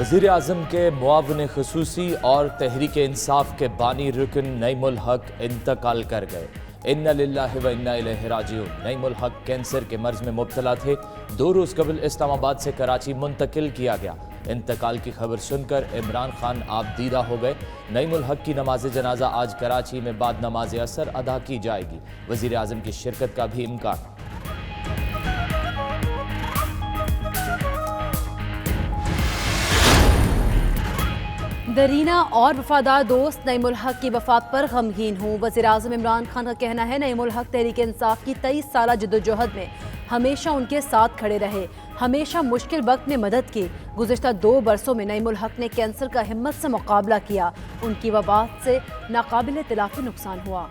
वज़ीर आज़म के मुआविन ख़ुसूसी और तहरीक इंसाफ के बानी रुकन नईमुल हक इंतकाल कर गए। इन्ना लिल्लाहि व इन्ना इलैहि राजिऊन। नईमुल हक कैंसर के मर्ज में मुब्तला थे। 2 रोज़ कबल इस्लामाबाद से कराची मुंतकिल किया गया। इंतकाल की खबर सुनकर इमरान खान आप दीदा हो गए। नईमुल हक की नमाज जनाजा आज कराची में बाद नमाज असर अदा की जाएगी। वज़ीर आज़म की शिरकत का भी इम्कान। दरीना और वफादार दोस्त नईमुल हक की वफात पर गमगीन हूँ। वज़ीर आज़म इमरान खान का कहना है, नईमुल हक तहरीक इंसाफ की 23 साल जद्दोजहद में हमेशा उनके साथ खड़े रहे, हमेशा मुश्किल वक्त में मदद की। गुज़िश्ता 2 बरसों में नईमुल हक ने कैंसर का हिम्मत से मुकाबला किया। उनकी वफात से नाकाबिल तलाफ़ी नुकसान हुआ।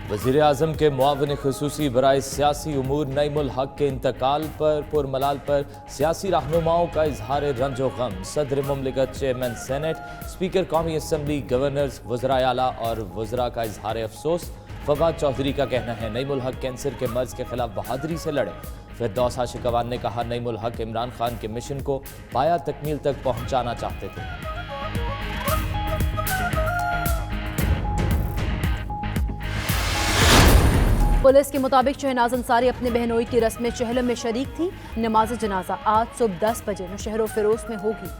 वज़ीर आज़म के मुआविन ख़ुसूसी बराए सियासी उमूर नईमुल हक के इंतकाल पर पुरमलाल पर सियासी रहनुमाओं का इजहार रंजो गम। सदर मुमलिकत, चेयरमैन सेनेट, स्पीकर कौमी असम्बली, गवर्नर्स, वज़राए आला और वज़रा का इजहार अफसोस। फवाद चौधरी का कहना है, नईमुल हक कैंसर के मर्ज के खिलाफ बहादुरी से लड़े। फिरदौस आशिकवान ने कहा, नईमुल हक इमरान खान के मिशन को पाया तकमील तक पहुँचाना चाहते थे। पुलिस के मुताबिक शहनाज अंसारी अपने बहनोई की रस्म चहलम में शरीक थी। नमाज जनाजा आज सुबह 10 बजे नौशहर फिरोज में होगी।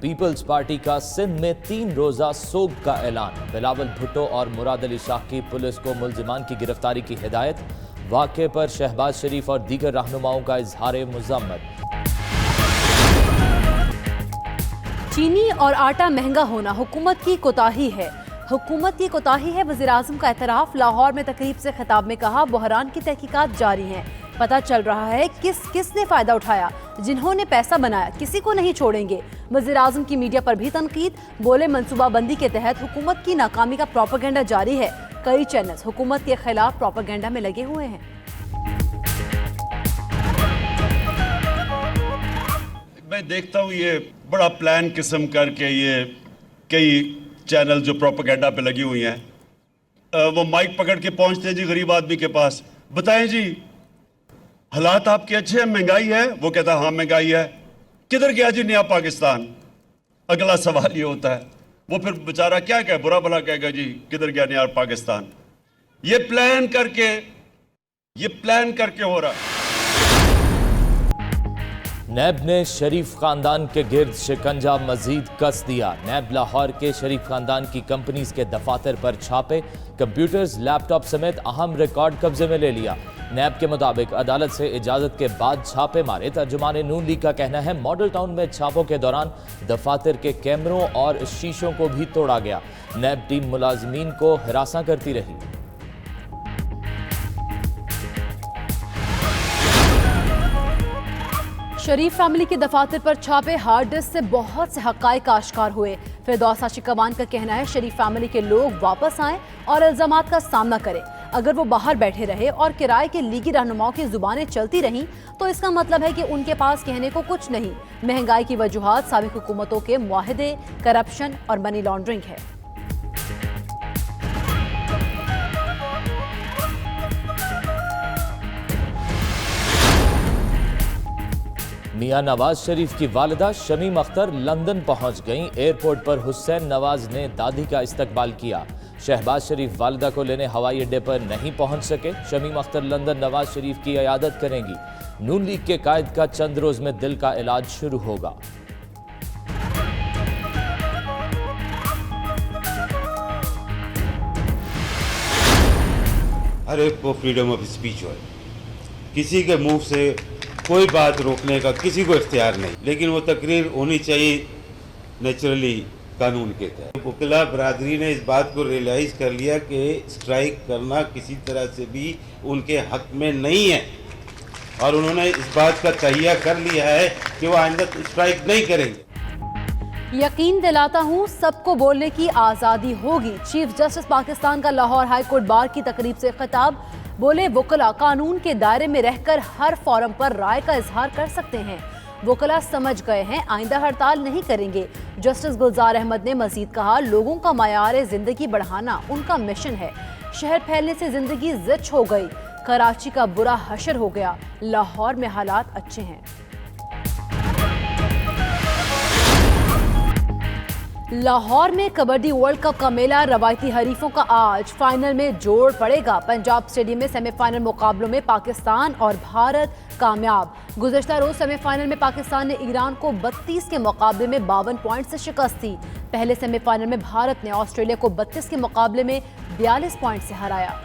पीपल्स पार्टी का सिंध में 3 रोजा सोग का ऐलान। बिलावल भुट्टो और मुराद अली शाह की पुलिस को मुल्जिमान की गिरफ्तारी की हिदायत। वाक़े पर शहबाज शरीफ और दीगर रहनुमाओं का इजहार मुज़म्मत। चीनी और आटा महंगा होना हुकूमत की कोताही है। हुकूमत की कोताही है, वज़ीर आज़म का एतराफ़। लाहौर में तकरीब से खिताब में कहा, बहरान की तहकीकात जारी हैं। पता चल रहा है किसने फ़ायदा उठाया। जिन्होंने पैसा बनाया किसी को नहीं छोड़ेंगे। वज़ीर आज़म की मीडिया पर भी तनकीद। बोले, मनसूबाबंदी के तहत हुकूमत की नाकामी का प्रोपेगेंडा जारी है। कई चैनल्स हुकूमत के खिलाफ प्रोपेगेंडा में लगे हुए हैं। मैं देखता हूँ ये बड़ा प्लान किस्म करके ये कई चैनल जो प्रोपेगेंडा पे लगी हुई हैं, वो माइक पकड़ के पहुंचते हैं जी गरीब आदमी के पास। बताएं जी, हालात आपके अच्छे हैं, महंगाई है? वो कहता है हाँ महंगाई है। किधर गया जी नया पाकिस्तान? अगला सवाल ये होता है। वो फिर बेचारा क्या कहे, बुरा भला कहेगा जी किधर गया नया पाकिस्तान। ये प्लान करके हो रहा है। नैब ने शरीफ खानदान के गिर्द शिकंजा मजीद कस दिया। नैब लाहौर के शरीफ खानदान की कंपनीज के दफातर पर छापे। कंप्यूटर्स, लैपटॉप समेत अहम रिकॉर्ड कब्जे में ले लिया। नैब के मुताबिक अदालत से इजाजत के बाद छापे मारे। तर्जुमान नून लीग का कहना है, मॉडल टाउन में छापों के दौरान दफातर के कैमरों और शीशों को भी तोड़ा गया। नैब टीम मुलाजमीन को हिरासा करती रही। शरीफ फैमिली के दफातर पर छापे। हार्ड डिस्क से बहुत से हक़ाइक़ आश्कार हुए। फिरदौस आशिकवान का कहना है, शरीफ फैमिली के लोग वापस आएं और इल्ज़ामात का सामना करें। अगर वो बाहर बैठे रहे और किराए के लीगी रहनुमाओं की जुबानें चलती रहीं तो इसका मतलब है कि उनके पास कहने को कुछ नहीं। महंगाई की वजूहात साबिक़ हुकूमतों के मुआहदे, करप्शन और मनी लॉन्ड्रिंग है। मियां नवाज शरीफ की वालिदा शमीम अख्तर लंदन पहुंच गईं। एयरपोर्ट पर हुसैन नवाज ने दादी का इस्तकबाल किया। शहबाज शरीफ वालिदा को लेने हवाई अड्डे पर नहीं पहुंच सके। शमीम अख्तर लंदन नवाज शरीफ की इयादत करेंगी। नून लीग के कायद का चंद रोज में दिल का इलाज शुरू होगा। हर एक को फ्रीडम ऑफ स्पीच हो, किसी के मुंह से कोई बात रोकने का किसी को इख्तियार नहीं, लेकिन वो तकरीर होनी चाहिए नेचुरली कानून के तहत। वकीला बरादरी ने इस बात को रियलाइज़ कर लिया कि स्ट्राइक करना किसी तरह से भी उनके हक में नहीं है और उन्होंने इस बात का तहिया कर लिया है कि वो आइंदा स्ट्राइक नहीं करेंगे। यकीन दिलाता हूँ सबको बोलने की आज़ादी होगी। चीफ जस्टिस पाकिस्तान का लाहौर हाई कोर्ट बार की तकरीब से खिताब। बोले, वकला कानून के दायरे में रहकर हर फोरम पर राय का इजहार कर सकते हैं। वकला समझ गए हैं, आइंदा हड़ताल नहीं करेंगे। जस्टिस गुलजार अहमद ने मजीद कहा, लोगों का मयार जिंदगी बढ़ाना उनका मिशन है। शहर फैलने से जिंदगी ज़िच हो गई, कराची का बुरा हशर हो गया, लाहौर में हालात अच्छे हैं। लाहौर में कबड्डी वर्ल्ड कप का मेला, रवायती हरीफों का आज फाइनल में जोड़ पड़ेगा। पंजाब स्टेडियम में सेमीफाइनल मुकाबलों में पाकिस्तान और भारत कामयाब। गुज़श्ता रोज सेमीफाइनल में पाकिस्तान ने ईरान को 32 के मुकाबले में 52 पॉइंट से शिकस्त दी। पहले सेमीफाइनल में भारत ने ऑस्ट्रेलिया को 32 के मुकाबले में 42 पॉइंट से हराया।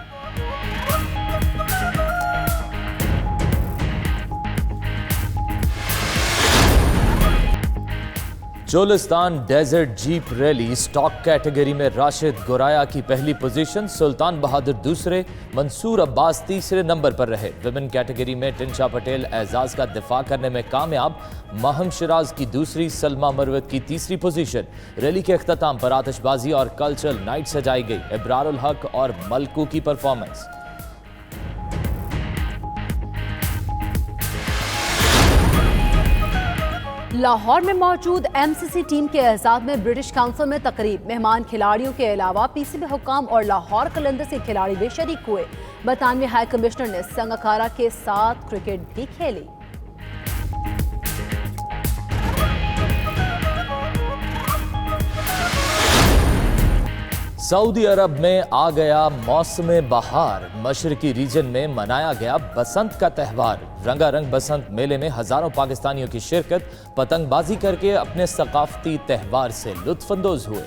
Cholistan desert jeep rally stock category में राशिद गोराया की पहली पोजीशन, सुल्तान बहादुर दूसरे, मंसूर अब्बास तीसरे नंबर पर रहे। विमेन कैटेगरी में टिंशा पटेल एजाज का दिफा करने में कामयाब, माहम शिराज की दूसरी, सलमा मरवत की तीसरी पोजीशन। रैली के अख्ताम पर आतिशबाजी और कल्चरल नाइट सजाई गई। इब्रारुल हक और मलकू की परफॉर्मेंस। लाहौर में मौजूद एमसीसी टीम के एजाज में ब्रिटिश काउंसिल में तकरीब। मेहमान खिलाड़ियों के अलावा पीसीबी हुक्काम और लाहौर कलंदर्स के खिलाड़ी भी शरीक हुए। बरतानवी हाई कमिश्नर ने संगकारा के साथ क्रिकेट भी खेली। सऊदी अरब में आ गया मौसम बहार। मशरकी रीजन में मनाया गया बसंत का त्यौहार। रंगारंग बसंत मेले में हजारों पाकिस्तानियों की शिरकत, पतंगबाजी करके अपने सकाफती त्यौहार से लुत्फानंदोज हुए।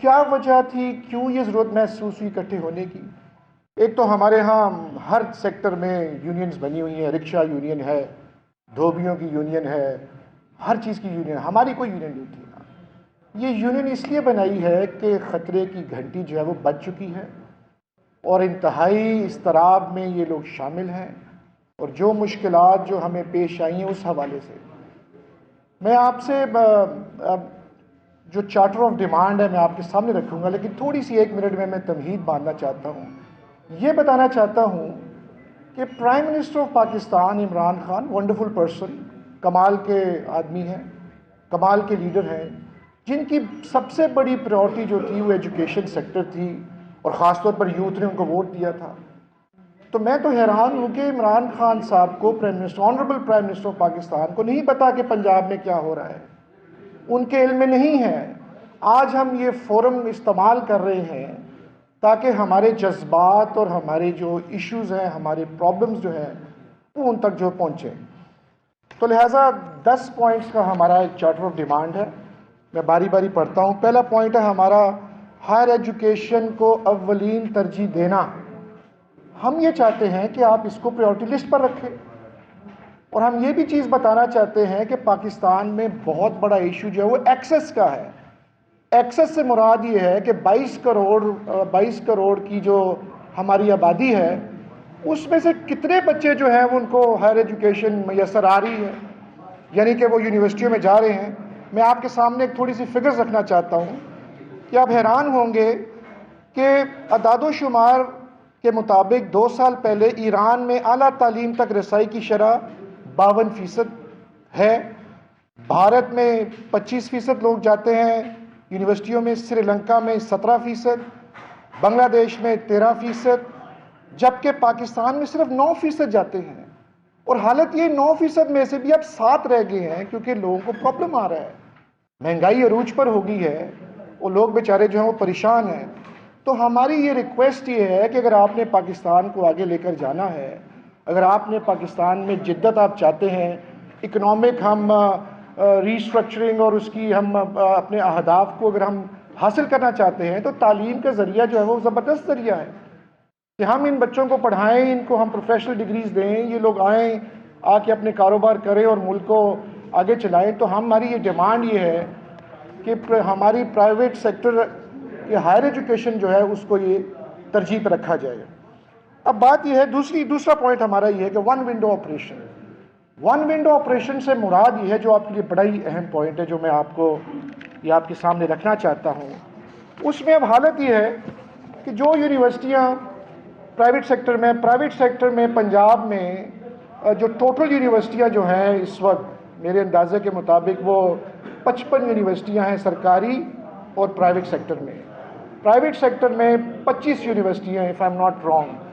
क्या वजह थी, क्यों ये ज़रूरत महसूस हुई इकट्ठे होने की? एक तो हमारे यहाँ हर सेक्टर में यूनियंस बनी हुई हैं। रिक्शा यूनियन है, धोबियों की यूनियन है, हर चीज़ की यूनियन। हमारी कोई यूनियन नहीं थी ना। ये यूनियन इसलिए बनाई है कि ख़तरे की घंटी जो है वो बज चुकी है और इंतहाई इस्तराब में ये लोग शामिल हैं। और जो मुश्किलात जो हमें पेश आई हैं उस हवाले से मैं आपसे जो चार्टर ऑफ डिमांड है मैं आपके सामने रखूँगा, लेकिन थोड़ी सी 1 मिनट में मैं तमहीद बांधना चाहता हूँ। ये बताना चाहता हूँ कि prime minister of Pakistan Imran Khan wonderful person, कमाल के आदमी हैं, कमाल के लीडर हैं, जिनकी सबसे बड़ी प्रायोरिटी जो थी वो एजुकेशन सेक्टर थी और ख़ास तौर पर यूथ ने उनको वोट दिया था। तो मैं तो हैरान हूँ कि इमरान खान साहब को, prime minister, honourable prime minister of Pakistan को नहीं पता कि पंजाब में क्या हो रहा है, उनके इल्म में नहीं है। आज हम ये फोरम इस्तेमाल कर रहे हैं ताकि हमारे जज्बात और हमारे जो इश्यूज़ हैं, हमारे प्रॉब्लम्स जो हैं वो उन तक जो पहुँचें। तो लिहाजा 10 पॉइंट्स का हमारा एक चार्टर ऑफ डिमांड है। मैं बारी बारी पढ़ता हूँ। पहला पॉइंट है हमारा हायर एजुकेशन को अव्वलीन तरजीह देना। हम ये चाहते हैं कि आप इसको प्रायोरिटी लिस्ट पर रखें। और हम ये भी चीज़ बताना चाहते हैं कि पाकिस्तान में बहुत बड़ा इशू जो है वो एक्सेस का है। एक्सेस से मुराद ये है कि 22 करोड़ की जो हमारी आबादी है उसमें से कितने बच्चे जो हैं वो उनको हायर एजुकेशन मैसर आ रही है, यानी कि वो यूनिवर्सिटियों में जा रहे हैं। मैं आपके सामने एक थोड़ी सी फिगर्स रखना चाहता हूँ कि आप हैरान होंगे कि अदाद-ओ-शुमार के मुताबिक 2 साल पहले ईरान में आला तालीम तक रसाई की शरह 52% है। भारत में 25% लोग जाते हैं यूनिवर्सिटियों में, श्रीलंका में 17%, बांग्लादेश में 13%, जबकि पाकिस्तान में सिर्फ 9% जाते हैं। और हालत ये 9% में से भी अब 7 रह गए हैं क्योंकि लोगों को प्रॉब्लम आ रहा है, महंगाई अरूज पर हो गई है, वो लोग बेचारे जो हैं वो परेशान हैं। तो हमारी ये रिक्वेस्ट ये है कि अगर आपने पाकिस्तान को आगे लेकर जाना है, अगर आपने पाकिस्तान में जिद्दत आप चाहते हैं, इकनॉमिक हम रीस्ट्रक्चरिंग और उसकी हम अपने अहदाफ को अगर हम हासिल करना चाहते हैं, तो तालीम का ज़रिया जो है वो ज़बरदस्त ज़रिया है कि हम इन बच्चों को पढ़ाएं, इनको हम प्रोफेशनल डिग्रीज दें, ये लोग आएँ, आके अपने कारोबार करें और मुल्क को आगे चलाएं। तो हमारी ये डिमांड ये है कि हमारी प्राइवेट सेक्टर के हायर एजुकेशन जो है उसको ये तरजीह पर रखा जाए। अब बात ये है, दूसरा पॉइंट हमारा ये है कि वन विंडो ऑपरेशन से मुराद ये है, जो आपके लिए बड़ा ही अहम पॉइंट है, जो मैं आपको ये आपके सामने रखना चाहता हूँ। उसमें अब हालत ये है कि जो यूनिवर्सिटियाँ प्राइवेट सेक्टर में पंजाब में जो टोटल यूनिवर्सिटियां जो हैं इस वक्त मेरे अंदाजे के मुताबिक वो 55 यूनिवर्सिटियां हैं सरकारी और प्राइवेट सेक्टर में 25 यूनिवर्सिटियां if I am not wrong